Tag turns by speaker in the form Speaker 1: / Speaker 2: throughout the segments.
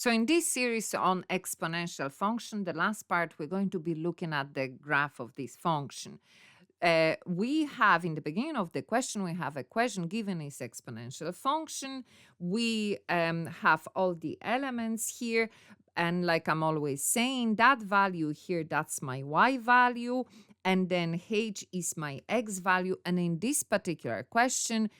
Speaker 1: So in this series on exponential function, the last part, we're going to be looking at the graph of this function. We have, in the beginning of the question, we have a question given is exponential function. We have all the elements here. And like I'm always saying, that value here, that's my y value. And then h is my x value. And in this particular question,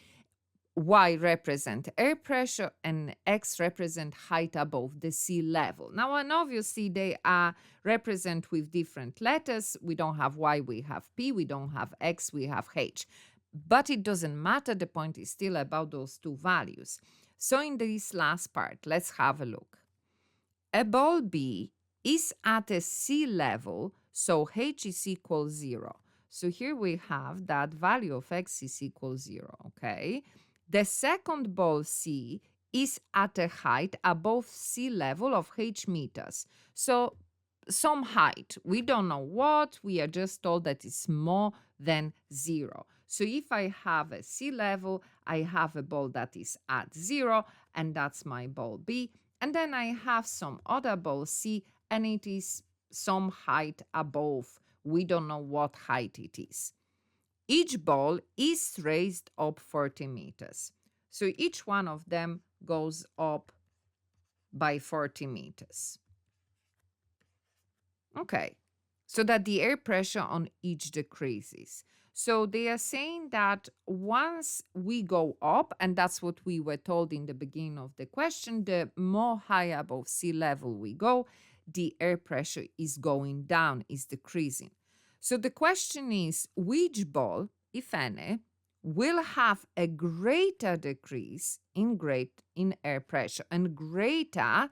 Speaker 1: y represent air pressure and x represent height above the sea level. Now, and obviously they are represent with different letters. We don't have y, we have p. We don't have x, we have h. But it doesn't matter. The point is still about those two values. So in this last part, let's have a look. A ball B is at a sea level, so h is equal 0. So here we have that value of x is equal 0, okay? The second ball C is at a height above sea level of h meters. So some height, we don't know what, we are just told that it's more than 0. So if I have a sea level, I have a ball that is at 0, and that's my ball B. And then I have some other ball C, and it is some height above. We don't know what height it is. Each ball is raised up 40 meters. So each one of them goes up by 40 meters. Okay, so that the air pressure on each decreases. So they are saying that once we go up, and that's what we were told in the beginning of the question, the more high above sea level we go, the air pressure is going down, is decreasing. So the question is, which ball, if any, will have a greater decrease in air pressure? And greater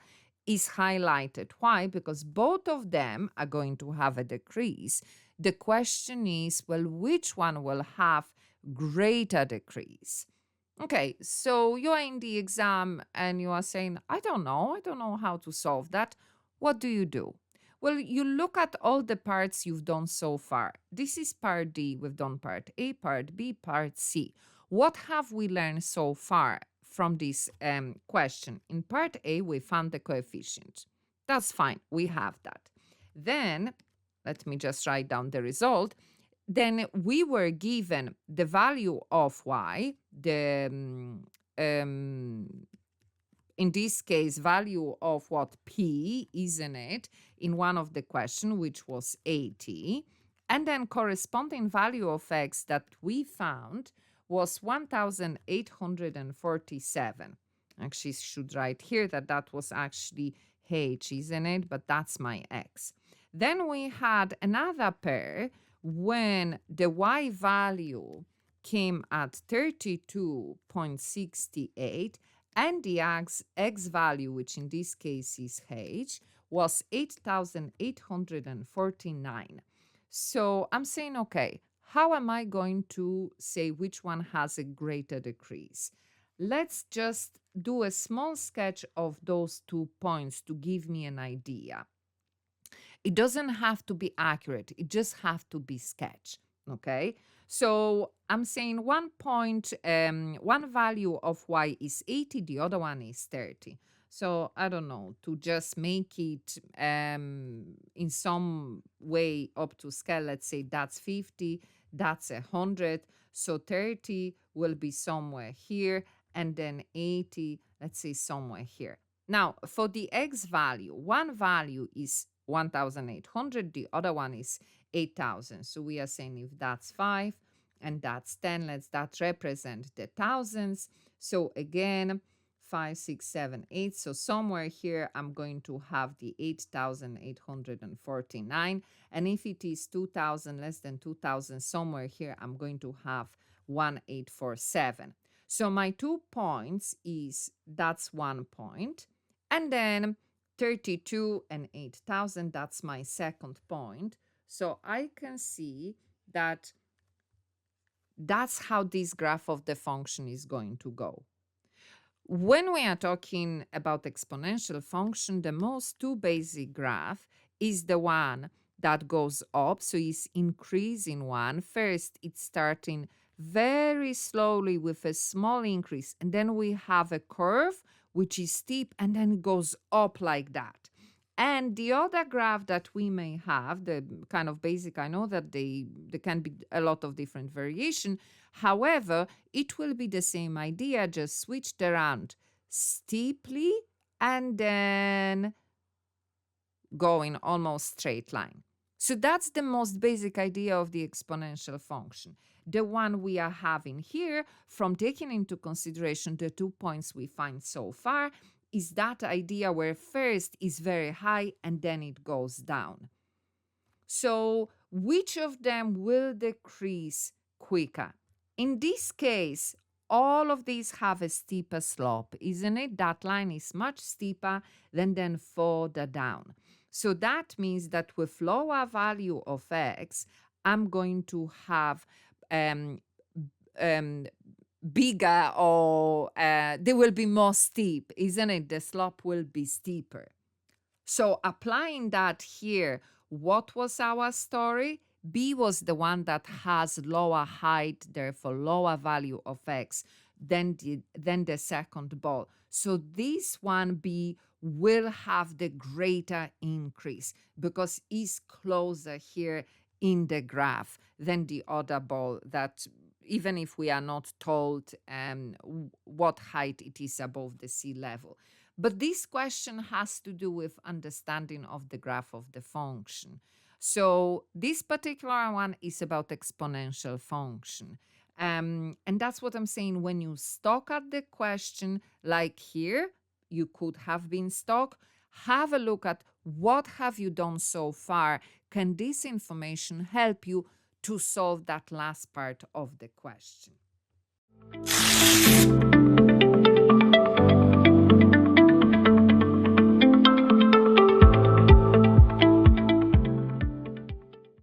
Speaker 1: is highlighted. Why? Because both of them are going to have a decrease. The question is, well, which one will have greater decrease? Okay, so you are in the exam and you are saying, I don't know how to solve that. What do? Well, you look at all the parts you've done so far. This is part D. We've done part A, part B, part C. What have we learned so far from this question? In part A, we found the coefficient. That's fine. We have that. Then, let me just write down the result. Then we were given the value of y, in this case, value of what P, isn't it, in one of the question, which was 80. And then corresponding value of X that we found was 1,847. Actually, should write here that was actually H, isn't it? But that's my X. Then we had another pair when the Y value came at 32.68, and the x value, which in this case is h, was 8,849. So I'm saying, okay, how am I going to say which one has a greater decrease? Let's just do a small sketch of those 2 points to give me an idea. It doesn't have to be accurate. It just have to be sketched, okay? So I'm saying one value of y is 80, the other one is 30. So I don't know, to just make it in some way up to scale, let's say that's 50, that's 100. So 30 will be somewhere here, and then 80, let's say somewhere here. Now, for the x value, one value is 1,800, the other one is 8,000. So we are saying if that's 5 and that's 10, that represent the thousands. So again, 5, 6, 7, 8. So somewhere here, I'm going to have the 8,849. And if it is 2,000, less than 2,000, somewhere here, I'm going to have 1,847. So my 2 points that's 1 point. And then 32 and 8,000, that's my second point. So I can see that that's how this graph of the function is going to go. When we are talking about exponential function, the most two basic graph is the one that goes up, so it's increasing one. First, it's starting very slowly with a small increase, and then we have a curve which is steep, and then it goes up like that. And the other graph that we may have, the kind of basic, I know that there can be a lot of different variation. However, it will be the same idea, just switched around steeply and then going almost straight line. So that's the most basic idea of the exponential function. The one we are having here, from taking into consideration the 2 points we find so far, is that idea where first is very high and then it goes down. So which of them will decrease quicker? In this case, all of these have a steeper slope, isn't it? That line is much steeper than then further down. So that means that with lower value of x, I'm going to have bigger, or they will be more steep, isn't it? The slope will be steeper. So applying that here, what was our story? B was the one that has lower height, therefore lower value of x than the second ball. So this one, B, will have the greater increase because it's closer here in the graph than the other ball, that even if we are not told what height it is above the sea level. But this question has to do with understanding of the graph of the function. So this particular one is about exponential function. And that's what I'm saying. When you stock at the question, like here, you could have been stuck, have a look at what have you done so far. Can this information help you to solve that last part of the question?